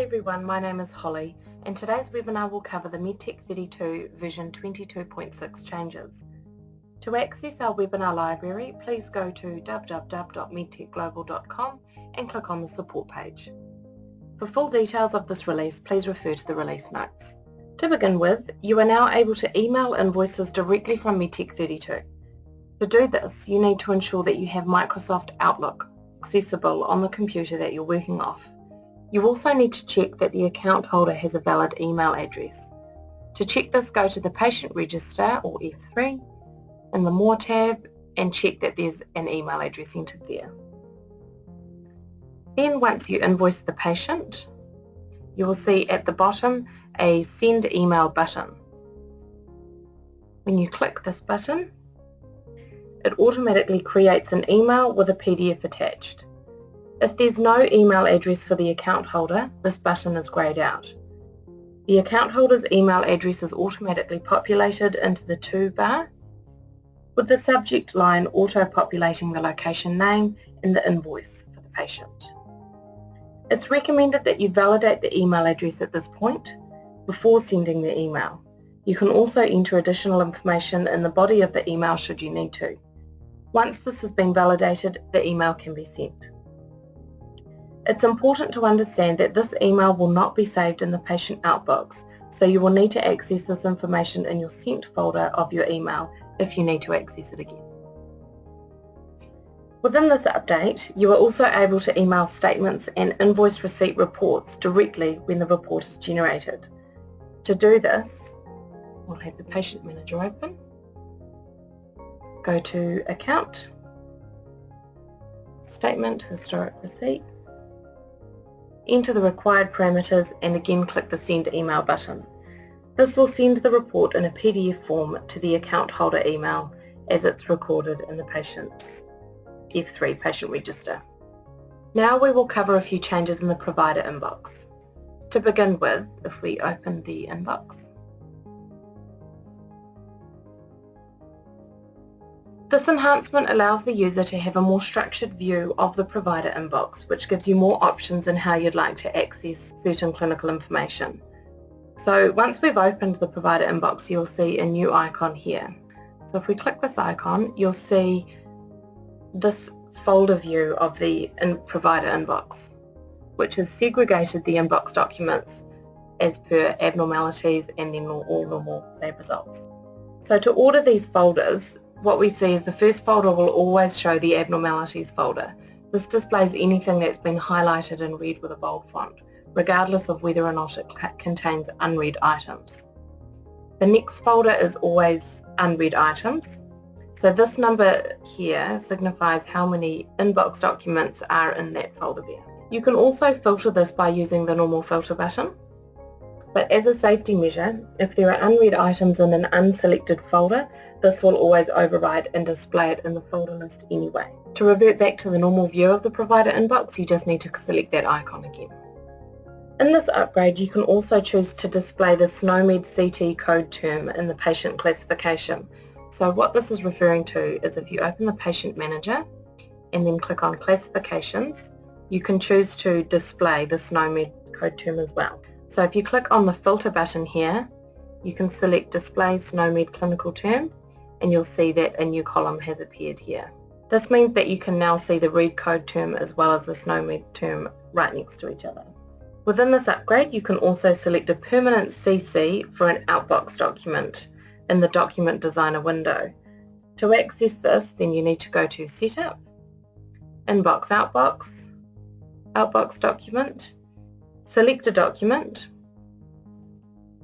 everyone, my name is Holly and today's webinar will cover the Medtech32 version 22.6 changes. To access our webinar library, please go to www.medtechglobal.com and click on the support page. For full details of this release, please refer to the release notes. To begin with, you are now able to email invoices directly from Medtech32. To do this, you need to ensure that you have Microsoft Outlook accessible on the computer that you're working off. You also need to check that the account holder has a valid email address. To check this, go to the Patient Register, or F3, in the More tab and check that there's an email address entered there. Then once you invoice the patient, you will see at the bottom a Send Email button. When you click this button, it automatically creates an email with a PDF attached. If there's no email address for the account holder, this button is greyed out. The account holder's email address is automatically populated into the to bar, with the subject line auto-populating the location name and the invoice for the patient. It's recommended that you validate the email address at this point before sending the email. You can also enter additional information in the body of the email should you need to. Once this has been validated, the email can be sent. It's important to understand that this email will not be saved in the patient outbox, so you will need to access this information in your sent folder of your email if you need to access it again. Within this update, you are also able to email statements and invoice receipt reports directly when the report is generated. To do this, we'll have the Patient Manager open, go to Account, Statement, Historic Receipt, enter the required parameters and again click the Send Email button. This will send the report in a PDF form to the account holder email as it's recorded in the patient's F3 patient register. Now we will cover a few changes in the provider inbox. To begin with, if we open the inbox, this enhancement allows the user to have a more structured view of the provider inbox, which gives you more options in how you'd like to access certain clinical information. So once we've opened the provider inbox, you'll see a new icon here. So if we click this icon, you'll see this folder view of the provider inbox, which has segregated the inbox documents as per abnormalities and then all normal lab results. So to order these folders, what we see is the first folder will always show the abnormalities folder. This displays anything that's been highlighted in red with a bold font, regardless of whether or not it contains unread items. The next folder is always unread items. So this number here signifies how many inbox documents are in that folder there. You can also filter this by using the normal filter button. But as a safety measure, if there are unread items in an unselected folder, this will always override and display it in the folder list anyway. To revert back to the normal view of the provider inbox, you just need to select that icon again. In this upgrade, you can also choose to display the SNOMED CT code term in the patient classification. So what this is referring to is if you open the Patient Manager and then click on Classifications, you can choose to display the SNOMED code term as well. So if you click on the filter button here, you can select Display SNOMED Clinical Term and you'll see that a new column has appeared here. This means that you can now see the read code term as well as the SNOMED term right next to each other. Within this upgrade, you can also select a permanent CC for an Outbox document in the Document Designer window. To access this, then you need to go to Setup, Inbox Outbox, Outbox Document, select a document.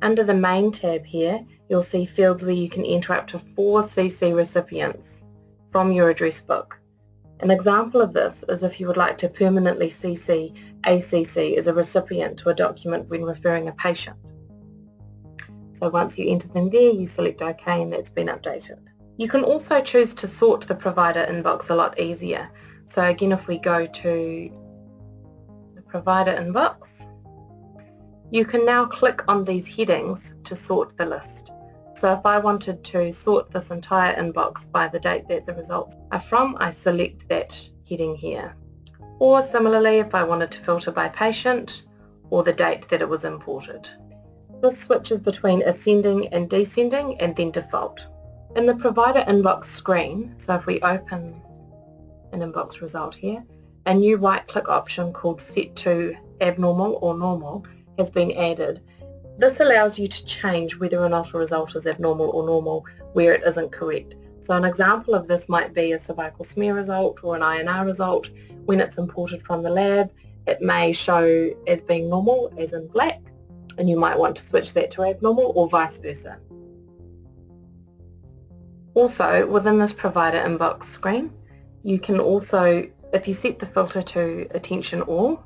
Under the Main tab here, you'll see fields where you can enter up to 4 CC recipients from your address book. An example of this is if you would like to permanently CC ACC as a recipient to a document when referring a patient. So once you enter them there, you select OK and that's been updated. You can also choose to sort the provider inbox a lot easier. So again, if we go to the provider inbox, you can now click on these headings to sort the list. So if I wanted to sort this entire inbox by the date that the results are from, I select that heading here. Or similarly, if I wanted to filter by patient or the date that it was imported. This switches between ascending and descending and then default. In the provider inbox screen, so if we open an inbox result here, a new right-click option called Set to Abnormal or Normal has been added. This allows you to change whether or not a result is abnormal or normal where it isn't correct. So an example of this might be a cervical smear result or an INR result. When it's imported from the lab, it may show as being normal, as in black, and you might want to switch that to abnormal or vice versa. Also, within this provider inbox screen, you can also, if you set the filter to Attention All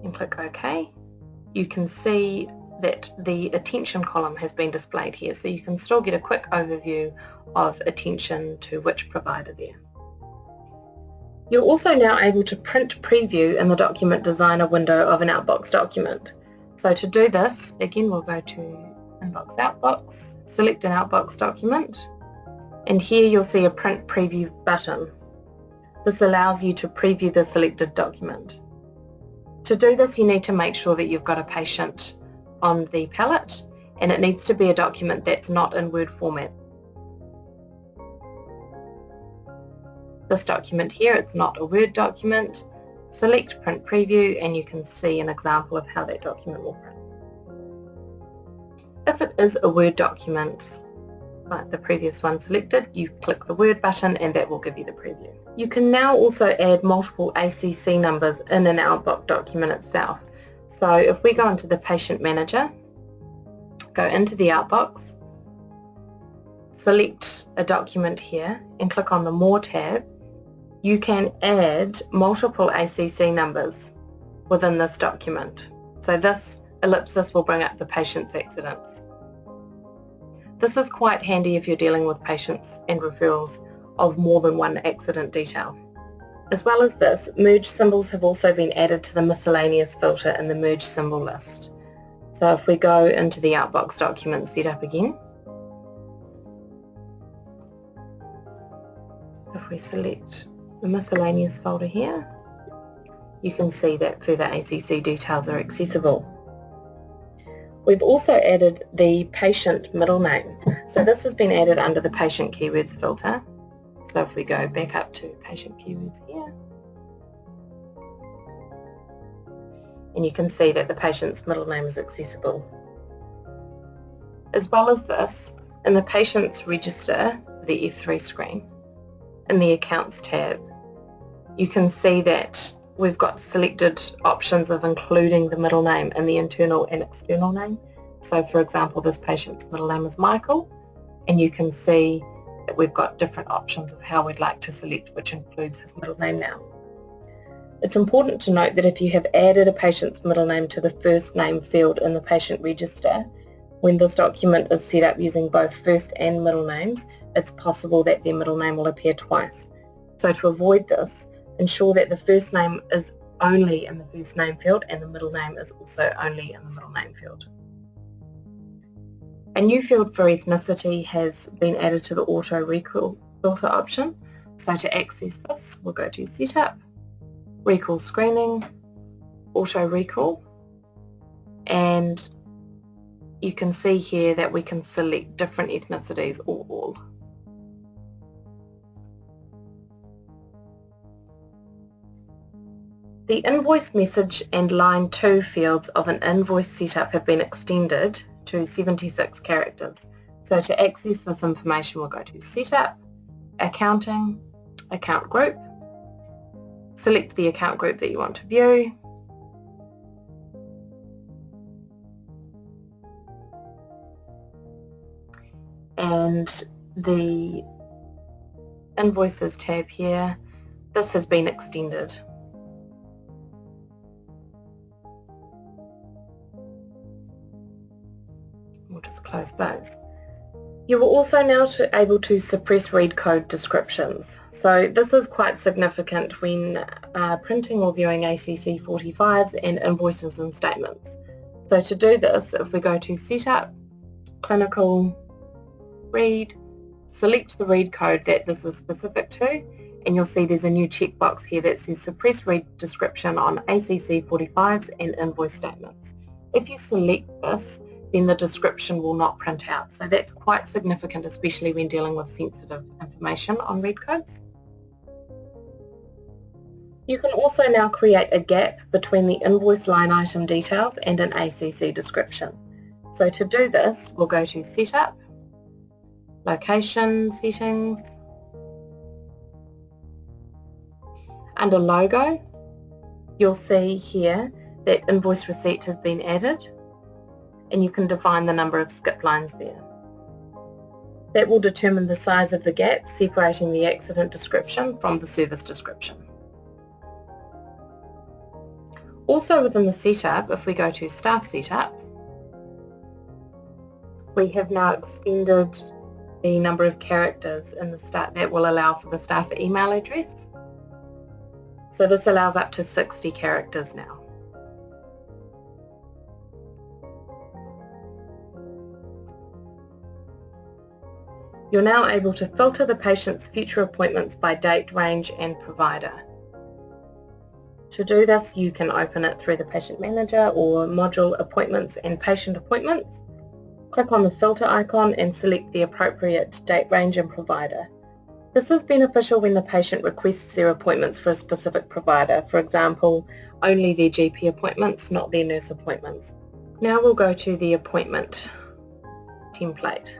and click OK, you can see that the attention column has been displayed here, so you can still get a quick overview of attention to which provider there. You're also now able to print preview in the document designer window of an Outbox document. So to do this, again we'll go to Inbox Outbox, select an Outbox document, and here you'll see a print preview button. This allows you to preview the selected document. To do this, you need to make sure that you've got a patient on the palette, and it needs to be a document that's not in Word format. This document here, it's not a Word document. Select Print Preview and you can see an example of how that document will print. If it is a Word document, like the previous one selected, you click the Word button and that will give you the preview. You can now also add multiple ACC numbers in an Outbox document itself. So if we go into the Patient Manager, go into the Outbox, select a document here and click on the More tab, you can add multiple ACC numbers within this document. So this ellipsis will bring up the patient's accidents. This is quite handy if you're dealing with patients and referrals of more than one accident detail. As well as this, merge symbols have also been added to the miscellaneous filter in the merge symbol list. So if we go into the Outbox document setup again, if we select the miscellaneous folder here, you can see that further ACC details are accessible. We've also added the patient middle name. So this has been added under the patient keywords filter. So if we go back up to patient keywords here, and you can see that the patient's middle name is accessible. As well as this, in the patient's register, the F3 screen, in the accounts tab, you can see that we've got selected options of including the middle name in the internal and external name. So for example, this patient's middle name is Michael, and you can see that we've got different options of how we'd like to select which includes his middle name now. It's important to note that if you have added a patient's middle name to the first name field in the patient register, when this document is set up using both first and middle names, it's possible that their middle name will appear twice. So to avoid this, ensure that the first name is only in the first name field and the middle name is also only in the middle name field. A new field for ethnicity has been added to the auto recall filter option. So to access this, we'll go to Setup, Recall Screening, Auto Recall, and you can see here that we can select different ethnicities or all. The invoice message and line 2 fields of an invoice setup have been extended to 76 characters. So to access this information, we'll go to Setup, Accounting, Account Group, select the account group that you want to view, and the Invoices tab here, this has been extended. We'll just close those. You are also now able to suppress read code descriptions. So this is quite significant when printing or viewing ACC 45s and invoices and statements. So to do this, if we go to Setup, Clinical, Read, select the read code that this is specific to, and you'll see there's a new checkbox here that says suppress read description on ACC 45s and invoice statements. If you select this, then the description will not print out. So that's quite significant, especially when dealing with sensitive information on read codes. You can also now create a gap between the invoice line item details and an ACC description. So to do this, we'll go to Setup, Location Settings. Under Logo, you'll see here that invoice receipt has been added, and you can define the number of skip lines there. That will determine the size of the gap separating the accident description from the service description. Also within the setup, if we go to Staff Setup, we have now extended the number of characters in the start that will allow for the staff email address. So this allows up to 60 characters now. You're now able to filter the patient's future appointments by date, range and provider. To do this, you can open it through the Patient Manager or module Appointments and Patient Appointments. Click on the filter icon and select the appropriate date, range and provider. This is beneficial when the patient requests their appointments for a specific provider, for example, only their GP appointments, not their nurse appointments. Now we'll go to the appointment template.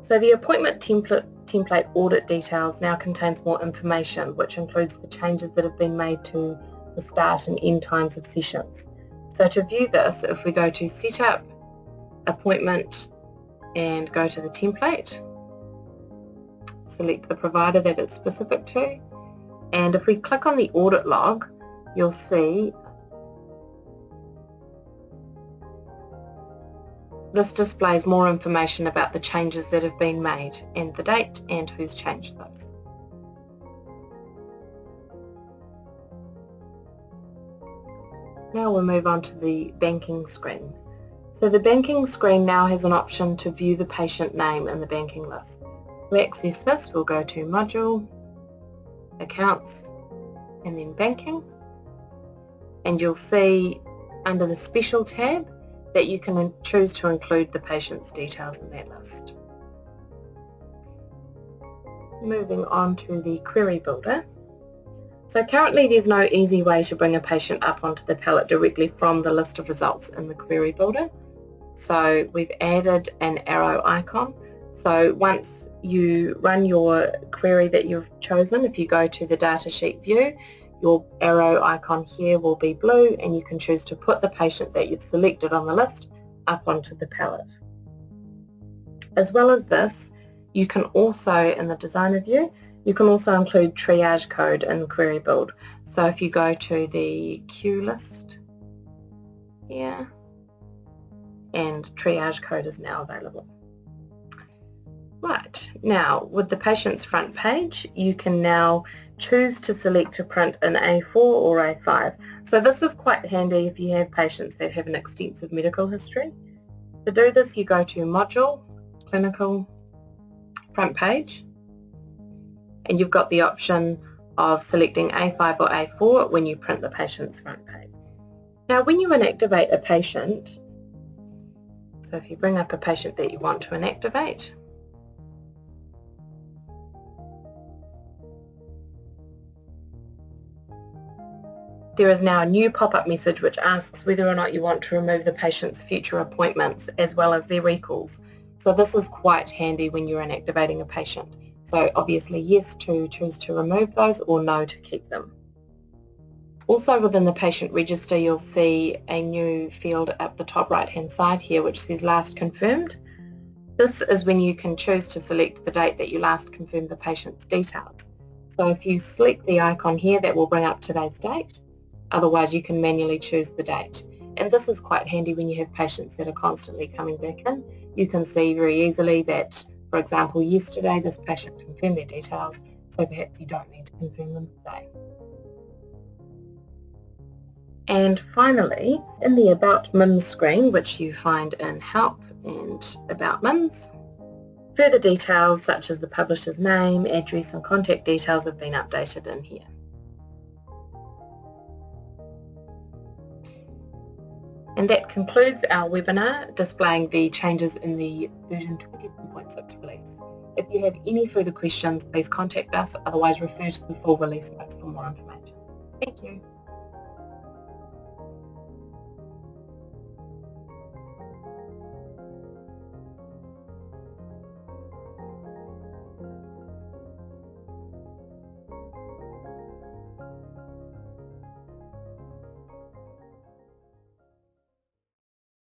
So the appointment template audit details now contains more information, which includes the changes that have been made to the start and end times of sessions. So to view this, if we go to Setup, Appointment and go to the template, select the provider that it's specific to, and if we click on the audit log, you'll see this displays more information about the changes that have been made and the date and who's changed those. Now we'll move on to the banking screen. So the banking screen now has an option to view the patient name in the banking list. To access this, we'll go to Module, Accounts, and then Banking. And you'll see under the Special tab that you can choose to include the patient's details in that list. Moving on to the Query Builder. So currently there's no easy way to bring a patient up onto the palette directly from the list of results in the Query Builder. So we've added an arrow icon. So once you run your query that you've chosen, if you go to the datasheet view, your arrow icon here will be blue and you can choose to put the patient that you've selected on the list up onto the palette. As well as this, you can also, in the designer view, you can also include triage code in the query build. So if you go to the queue list here, and triage code is now available. Right, now with the patient's front page, you can now choose to select to print in A4 or A5. So this is quite handy if you have patients that have an extensive medical history. To do this, you go to Module, Clinical, Front Page, and you've got the option of selecting A5 or A4 when you print the patient's front page. Now when you inactivate a patient, so if you bring up a patient that you want to inactivate, there is now a new pop-up message which asks whether or not you want to remove the patient's future appointments as well as their recalls. So this is quite handy when you're inactivating a patient. So obviously yes to choose to remove those or no to keep them. Also within the patient register, you'll see a new field up the top right hand side here which says last confirmed. This is when you can choose to select the date that you last confirmed the patient's details. So if you select the icon here, that will bring up today's date. Otherwise you can manually choose the date. And this is quite handy when you have patients that are constantly coming back in. You can see very easily that, for example, yesterday this patient confirmed their details, so perhaps you don't need to confirm them today. And finally, in the About MIMS screen, which you find in Help and About MIMS, Further details such as the publisher's name, address and contact details have been updated in here. And that concludes our webinar displaying the changes in the version 22.6 release. If you have any further questions, please contact us, otherwise refer to the full release notes for more information. Thank you.